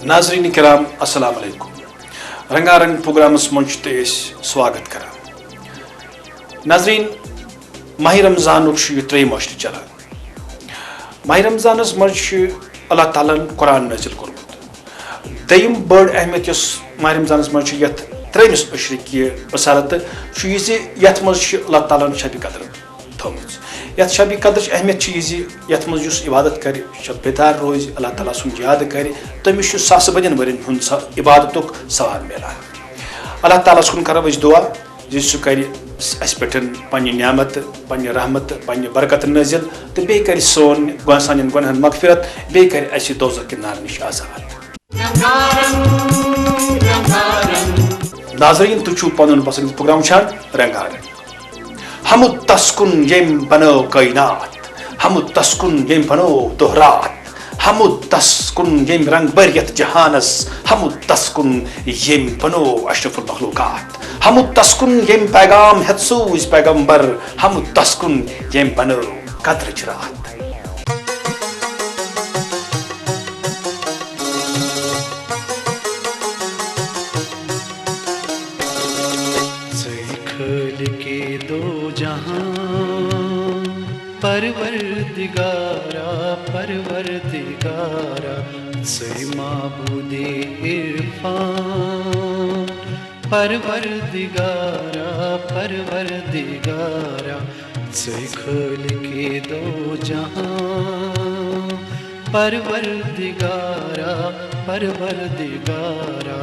ناظرین کرام السلام علیکم رنگا رنگ پروگرامس منچ سواگت کران ناظرین ماہ رمضان تریم مشت چلان ماہ رمضانس مز اللہ تعالیٰ قرآن نازل کورمت دیم بڑ اہمیت اس ماہ رمضانس مز یت ترمس عشرک یہ بصارت یہ یت مز اللہ تعالیٰ شب قدر تھومت یت شب قدر اہمیت یہ یت مز عبادت کر شب بیدار روز اللہ تعالیٰ سن یاد کر تمس ساس بدین ورین ہند عبادت ثواب ملان اللہ تعالیٰ کن کرو دعا سہ کر اس پہ پنہ نعمت پنہ رحمت پنہ برکت نازل تو بیٚیہِ کر سان گنہن مغفرت بیٚیہِ کر اس دوزخ کہ نار نش آزاد ناظرین تُہۍ چھِو پنُن پسند پروگرام وٕچھان رنگا رنگ حمد تسکن یم بنو کائنات حمد تسکن یم بنو دہرات حمد تسکن یم رنگ بریت جہانس حمد تسکن یم بنو اشرف المخلوقات حمد تسکن یم پیغام ہت سوز پیغمبر حمد تسکن یم بنو قدر رات پروردگارا پروردگارا سی معبود عرفان پروردگارا پروردگارا سی خالق دو جہاں پروردگارا پروردگارا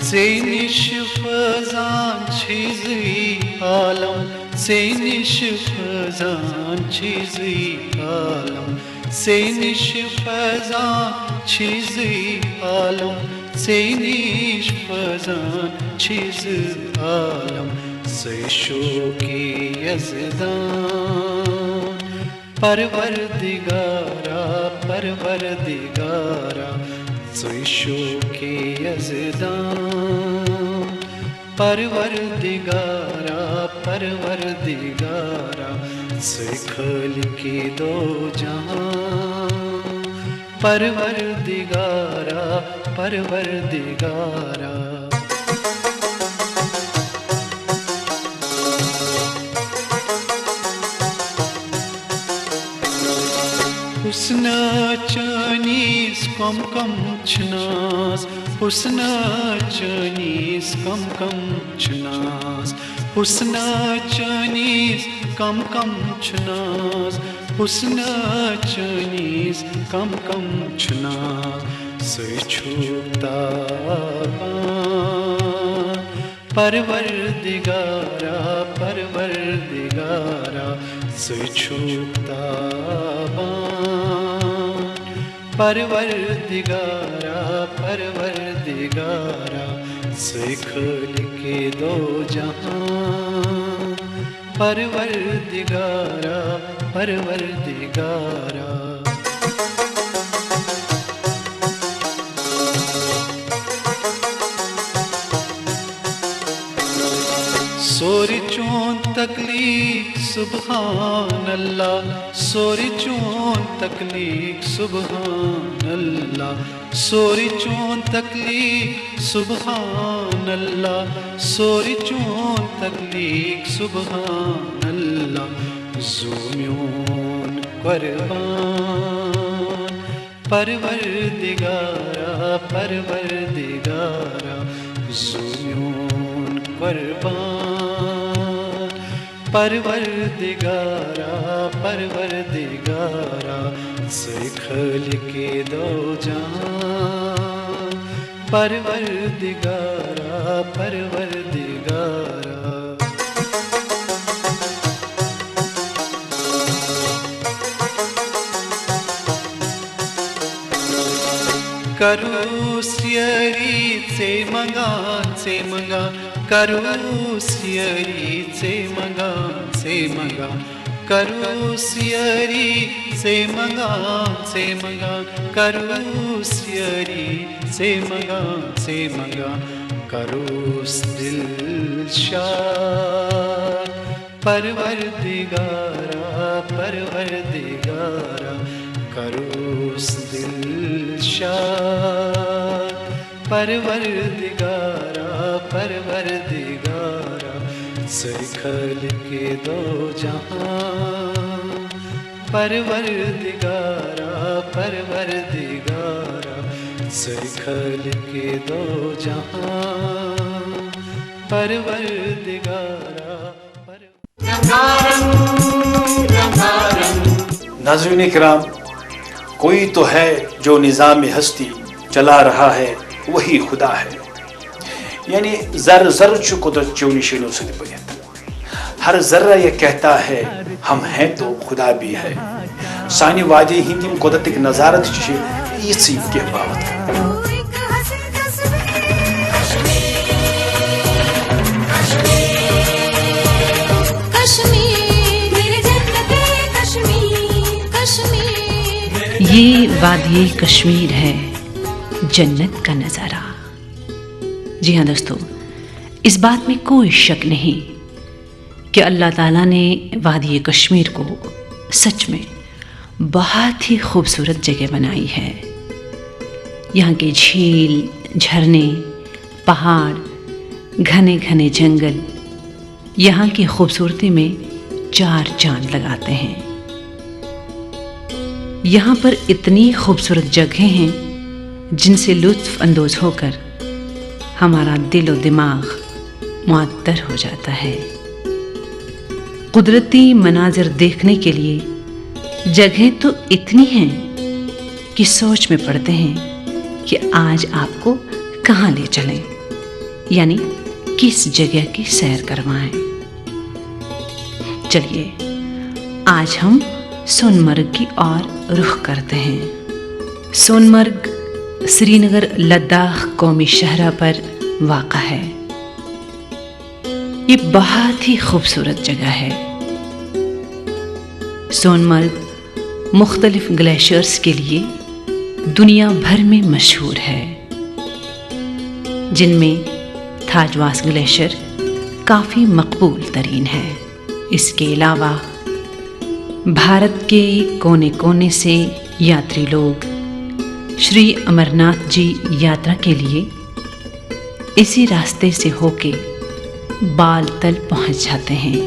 سینش فضان چیزی عالم سینش فضان چیزی عالم سینش فضان چیزی عالم سینش فضان چیز عالم سیشو کی یزدان پروردگارا پروردگارا سیشو کی یزدان پروردگارا پروردگارا سی خالق دو جہاں پروردگارا پروردگارا حسن چانیس کم کم چھناس حسن چانیس کم کم چھناس حسن چانیس کم کم چھناس حسن چانیس کم کم چھناس سی چھوتا پروردگارا پروردگارا سی چھوتا پروردگارا پروردگارا سی خالق دو جہاں پروردگارا پروردگارا سوری چون تکلیف سبحان اللہ سوری چون تکلیف سبحان اللہ سوری چون تکلیف سبحان اللہ سوری چون تکلیف سبحان اللہ زومیون قربان پروردگارا پروردگارا زومیون قربان پروردگارا پروردگارا سی خالق دو جہاں پروردگارا پروردگارا کروس یری سے منگا کروس یری سے منگا کروس یری سے منگا کروس یری سے منگا کروس دل شاد پروردگارا پروردگارا کروس دل شاد پروردگارا پروردگارا سرکل کے دو جہاں پروردگارا پروردگارا سرکل کے دو جہاں پروردگارا ناظرین کرام، کوئی تو ہے جو نظام ہستی چلا رہا ہے، وہی خدا ہے. یعنی ذر ذر چھ قدرت چو نشانوں سے بنیت، ہر ذرہ یہ کہتا ہے ہم ہیں تو خدا بھی ہے. سانی وادی ہندی قدرت نظارت ایسی کے باوت. یہ وادی کشمیر ہے، جنت کا نظارہ. جی ہاں دوستو، اس بات میں کوئی شک نہیں کہ اللہ تعالیٰ نے وادی کشمیر کو سچ میں بہت ہی خوبصورت جگہ بنائی ہے. یہاں کے جھیل، جھرنے، پہاڑ، گھنے گھنے جنگل یہاں کی خوبصورتی میں چار چاند لگاتے ہیں. یہاں پر اتنی خوبصورت جگہیں ہیں جن سے لطف اندوز ہو کر ہمارا دل و دماغ معطر ہو جاتا ہے. قدرتی مناظر دیکھنے کے لیے جگہیں تو اتنی ہیں کہ سوچ میں پڑتے ہیں کہ آج آپ کو کہاں لے چلیں، یعنی کس جگہ کی سیر کروائیں. چلیے آج ہم سون مرگ کی اور رخ کرتے ہیں. سون مرگ سری نگر لداخ قومی شاہراہ پر واقع ہے. یہ بہت ہی خوبصورت جگہ ہے. سون مرگ مختلف گلیشیئرز کے لیے دنیا بھر میں مشہور ہے، جن میں تھاجواس گلیشیئر کافی مقبول ترین ہے. اس کے علاوہ بھارت کے کونے کونے سے یاتری لوگ شری امرناتھ جی یاترا کے لیے اسی راستے سے ہو کے بال تل پہنچ جاتے ہیں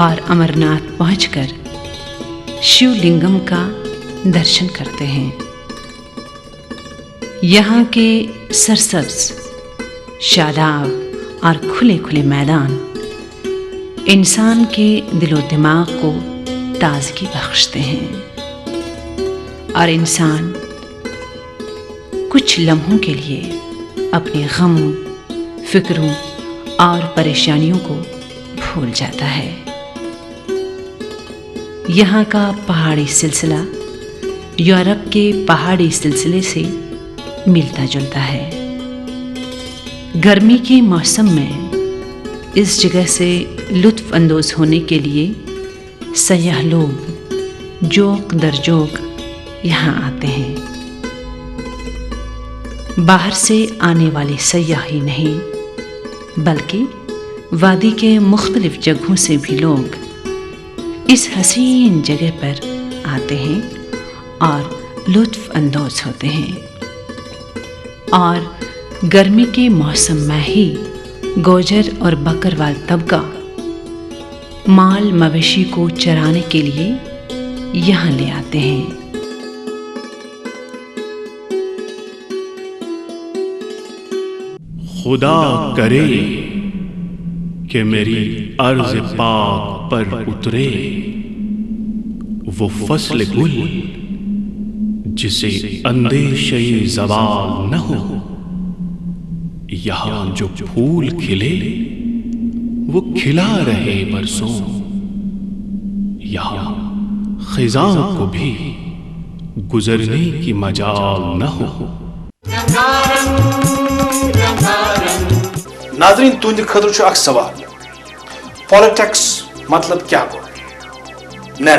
اور امرناتھ پہنچ کر شیو لنگم کا درشن کرتے ہیں. یہاں کے سرسبز، شاداب اور کھلے کھلے میدان انسان کے دل و دماغ کو تازگی بخشتے ہیں اور انسان کچھ لمحوں کے لیے اپنے غموں، فکروں اور پریشانیوں کو بھول جاتا ہے. یہاں کا پہاڑی سلسلہ یورپ کے پہاڑی سلسلے سے ملتا جلتا ہے. گرمی کے موسم میں اس جگہ سے لطف اندوز ہونے کے لیے سیاح لوگ جوق در جوق یہاں آتے ہیں. باہر سے آنے والے سیاح ہی نہیں بلکہ وادی کے مختلف جگہوں سے بھی لوگ اس حسین جگہ پر آتے ہیں اور لطف اندوز ہوتے ہیں. اور گرمی کے موسم میں ہی گوجر اور بکروال طبقہ مال مویشی کو چرانے کے لیے یہاں لے آتے ہیں. خدا کرے کہ میری عرض پاک پر اترے وہ فصل گل جسے اندیشہ زوال نہ ہو. یہاں جو پھول کھلے وہ کھلا رہے برسوں، یہاں خزاں کو بھی گزرنے کی مجال نہ ہو. ناظرین تہندِ خٲطرٕ چھُ اکھ سوال، پالِٹِکس مطلب کیا گوٚو؟ نہ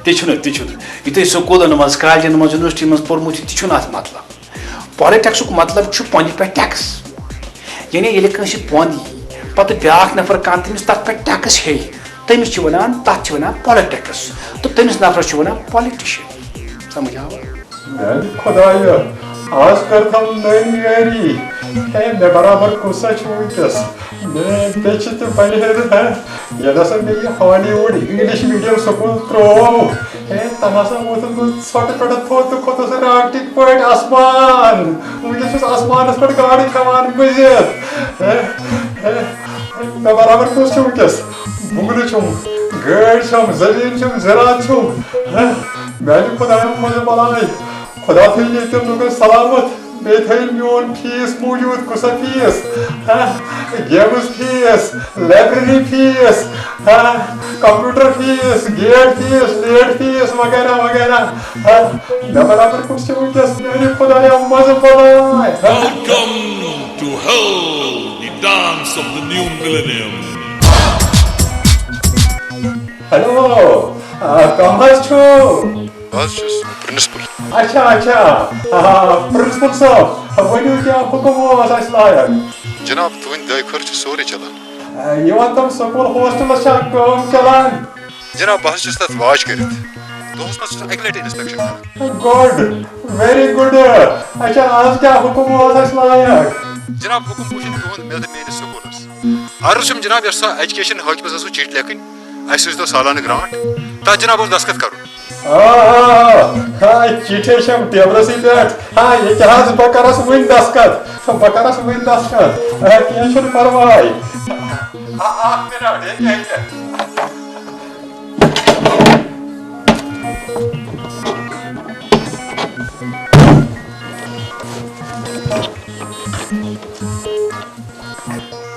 تہِ چھُنہٕ یہِ تُہۍ سکوٗلن منٛز کالجن منٛز یونیورسٹی منٛز پوٚرمُت چھُ تہِ چھُنہٕ اتھ مطلب. پالِٹِکسُک مطلب چھُ پۄنٛدِ پٮ۪ٹھ ٹیکس. یعنی ییٚلہِ کٲنٛسہِ پۄنٛد یی پتہ بیاکھ نفر کانٛہہ تٔمِس تتھ پٮ۪ٹھ ٹیکس ہیٚیہِ تٔمِس چھِ وَنان تتھ چھِ وَنان پالِٹِکس تہٕ تٔمِس نفرس چھِ وَنان پالِٹِشن سمجھ آوا خدایا آج کر تم نئی یاری میں برابر کُسا چھُ وٕنکیٚس بیٚیہِ چھِ تہِ بَنیٚن ییٚلہِ ہسا مےٚ یہِ ہالی وُڈ اِنگلِش میٖڈیم سکوٗل ترٛوو تَنہٕ ہسا ووتُس بہٕ ژھۄٹہٕ پٮ۪ٹھ تھوٚد تہٕ کھوٚتُس راکٹٕکۍ پٲٹھۍ آسمان وٕنکیٚس چھُس آسمانس پٮ۪ٹھ گاڑِ کھٮ۪وان مٔزِد مےٚ برابر کُس چھُ وٕنکیٚس بُنٛگلہٕ چھُم گٲڑۍ چھم زٔمیٖن چھُم زِراعت چھُم میانہِ خۄداین منٛز بَلاے خدا تھٲیِن ییٚتٮ۪ن لُکن سلامت بیٚیہِ تھٲیِن میون فیٖس موٗجوٗد کُسا fees games fees library fees computer fees gate fees late fees وغیرہ وغیرہ مےٚ برابر کُس چھُ وٕنکیٚس میانہِ خۄدایا منٛزٕ بَلاے Welcome to hell, the dance of the new millennium. Hello کم حظ چھُو بہٕ حظ چھُس پرنسپل اچھا اچھا پرنسپل صٲب ؤنِو کیٛاہ حُکم اوس اَسہِ لایق جناب تُہنٛدِ دعاے خٲر چھُ سورُے چلان یہِ وَن تم سکوٗل ہوسٹلس چھا کٲم چلان جناب بہٕ حظ چھُس تتھ واچ کٔرِتھ دۄہس منٛز چھُس اکہِ لٹہِ انسپیکشن کران گُڈ ویری گُڈ اچھا آز کیٛاہ حُکم اوس اَسہِ لایق جناب حُکم وٕچھِن تُہُنٛد مےٚ تہٕ میٲنِس سکوٗلس عرض چھُم جناب یۄس سۄ ایجوکیشن حٲکمس ٲسوٕ چِٹھۍ لیکھٕنۍ اَسہِ سوٗزۍتو سالانہٕ گرانٹ تتھ جناب اوس دستخط کرُن چِٹھے چھم ٹیبلسٕے پٮ۪ٹھ ییٚتہِ حظ بہٕ کرس وٕنۍ دستخط بہٕ کرس وٕنۍ دستخط کینٛہہ چھُنہٕ پرواے اکھ مِنٹ ییٚکیٛاہ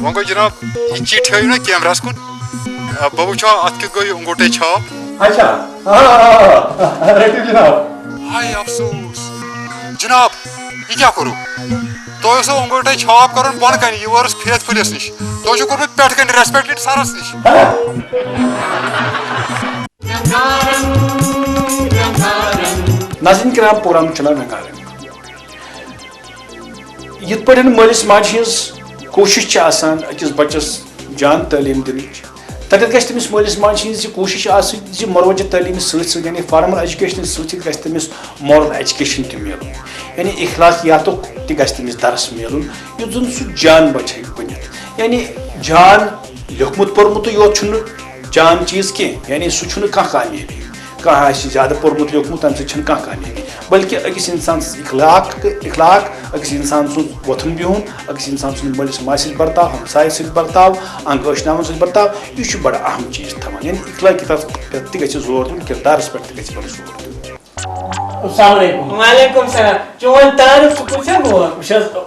وۄنۍ گوٚو جناب یہِ چِٹھۍ ہٲیِو نا کیمراہس کُن بہٕ وٕچھو اتھ کیُتھ گوٚو یہِ انگوٗٹھے چھاپ اچھا رٔٹِو جناب ہاے افسوس جناب یہِ کیٛاہ کوٚروٕ تۄہہِ اوسوٕ انگوٗٹھے چھاپ کرُن بۄنہٕ کنہِ یہِ وٲرٕس فیتھ فُلِس نِش تۄہہِ چھُو کوٚرمُت پٮ۪ٹھٕ کنہِ ریسپیکٹِڈ سرس نِش ناظرین کرام پروگرام چلان رنگارنگ یِتھ پٲٹھۍ مٲلِس ماجہِ ہٕنٛز کوٗشِش چھِ آسان أکِس بَچَس جان تعلیٖم دِنٕچ تَتٮ۪تھ گژھِ تٔمِس مٲلِس ماجہِ ہٕنٛز یہِ کوٗشِش آسٕنۍ زِ مروجہِ تعلیٖمہِ سۭتۍ سۭتۍ یعنی فارمل ایجوکیشنہٕ سۭتۍ سۭتۍ گژھِ تٔمِس مارل ایجوکیشن تہِ میلُن یعنی اخلاقیاتُک تہِ گژھِ تٔمِس درس میلُن یُتھ زن سُہ جان بچہِ ہیٚکہِ بٔنِتھ یعنی جان لیوٚکھمُت پوٚرمُتٕے یوت چھُنہٕ جان چیٖز کینٛہہ یعنی سُہ چھُنہٕ کانٛہہ کامیٲبی کانٛہہ آسہِ زیادٕ پوٚرمُت لیوٚکھمُت تَمہِ سۭتۍ چھَنہٕ کانٛہہ کامیٲبی بلکہِ أکِس اِنسان سٕنٛز اخلاق أکِس اِنسان سُنٛد وۄتھُن بِہُن أکِس اِنسان سُنٛد مٲلِس ماجہِ سۭتۍ برتاو ہمسایہِ سۭتۍ برتاو انٛگ ٲشناوَن سۭتۍ برتاو یہِ چھُ بڑٕ اہم چیٖز تھاوان یعنی اخلاقیاتَس پٮ۪ٹھ تہِ گژھِ زور دیُن کِردارَس پٮ۪ٹھ تہِ گژھِ بڑٕ زور دیُن السلام علیکم وعلیکم السلام چون تعارف ژٕ کُس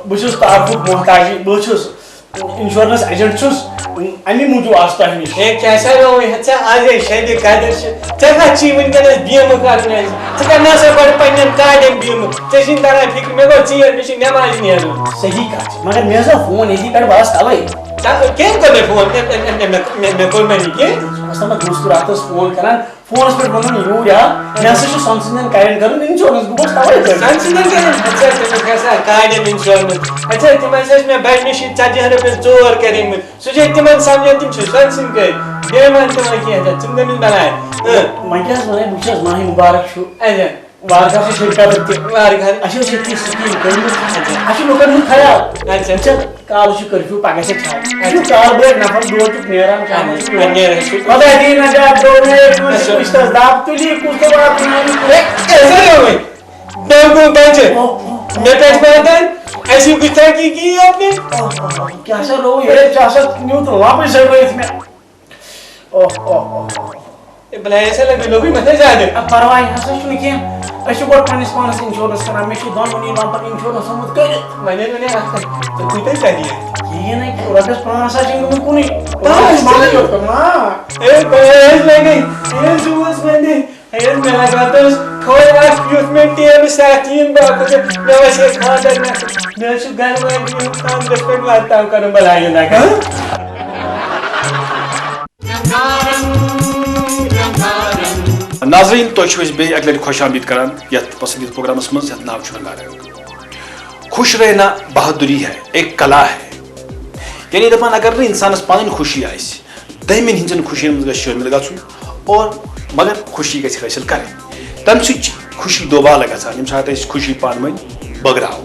بہٕ چھُس تعارفُک محتاج بہٕ چھُس انشورنس ایجنٹ چھُس امی موٗجوٗب آس تۄہہِ نِش ہے کیٛاہ سا روی ژےٚ آزے شبِ قدر چھِ ژےٚ کَتھ چھی وٕنکٮ۪نس بیمہٕ کرنہِ اَسہِ ژٕ کر نسا گۄڈٕ پننٮ۪ن کاڑٮ۪ن بیمہٕ ژےٚ چھِنہٕ تران فِکرِ مےٚ گوٚو ژیٖر مےٚ چھُ نٮ۪مازِ نیرُن صحیح کتھ چھِ مگر مےٚ حظ آو فون ییٚتی پٮ۪ٹھ بہٕ آس تَوَے کٔمۍ کوٚر مےٚ فون مےٚ کوٚر مےٚ نہٕ کینٛہہ بہٕ اوسُس دوستہٕ راتس فون کران فونس پٮ۪ٹھ ووٚنُن یوٗرۍ آ مےٚ ہسا چھُ سۄنہٕ سٕنٛدٮ۪ن کَرٮ۪ن کَرُن اِنشورنس بہٕ گوٚژھ تَوَے سۄنہٕ سٕنٛدٮ۪ن کَرٮ۪ن تٔمِس گژھان کاڑٮ۪ن اِنشورنس اچھا تِمن ٲسۍ مےٚ بَڑِ نِش 40 رۄپیَس ژور کٔرمٕتۍ سُہ چھِ تِمن سمجھان تِم چھِ سۄنہٕ سٕنٛدۍ کٔرۍ بیٚیہِ وَن تِمن کینٛہہ ژٕ تٔمِس بَناے وۄنۍ کیٛاہ حظ وَنَے بہٕ چھَس ماہہِ مُبارک چھُ اچھا وارٕ چھِ شرکت تہِ وارٕ اَسہِ اوس ییٚتہِ سِکیٖم کٔرمٕژ اَسہِ چھُ لُکن ہُنٛد خیال اچھا کالہٕ چھُ کٔرفیوٗ پگاہ چھِ چھاپ اَسہِ چھُ کال بٲگۍ نفر دۄہ چھُکھ نیران خۄدا دِیِن نجات رِشتَس دب تُلی کُس تہٕ واتناوِ ڈنٛگوٗ بَچہِ مےٚ کَتہِ واتان اَسہِ گُستاخی کی آپ نے کیٛاہ سا روٗد ہے ژےٚ ہسا نیوٗتھ لَبٕے سۭتۍ مےٚ بلاے سا لوگُے مےٚ زیادٕ پرواے ہسا چھُنہٕ کینٛہہ أسۍ چھِ گۄڈٕ پنٛنِس پانَس اِنشورنس کران مےٚ چھُ دۄنوٕنی نمبر اِنشورنس تھوٚمُت کٔرِتھ وۄنۍ وَنے اکھ کَتھ ژٕ کوٗتاہ کیٛاہ دِیَکھ کِہیٖنۍ نَے رۄپیَس 5,000 چھِنہٕ گوٚمُت کُنُے مےٚ لگاتَس کھوٚل اکھ یُتھ مےٚ ٹیبہٕ ساتھ یِن باقٕے مےٚ اوس ہے خانٛدر مےٚ حظ چھُ گرٕ وٲلۍ خانٛدرَس پٮ۪ٹھ واتناو کَرُن بلاے لگان ناظرین تۄہہِ چھِو أسۍ بیٚیہِ اَکہِ لَٹہِ خۄش آمدید کران یَتھ پسندیدٕ پروگرامس منٛز یَتھ ناو چھُ رنگارنگ خوش رہنا بہادری ہے ایک کلا ہے یعنی دپان اگر نہٕ اِنسانَس پَنٕنۍ خوشی آسہِ دٔیمِن ہِنٛزن خوشین منٛز گژھِ شٲمِل گژھُن اور مگر خوشی گژھِ حٲصِل کَرٕنۍ تَمہِ سۭتۍ چھِ خوشی دوبالہٕ گژھان ییٚمہِ ساتہٕ أسۍ خوشی پانہٕ ؤنۍ بٲگراوو.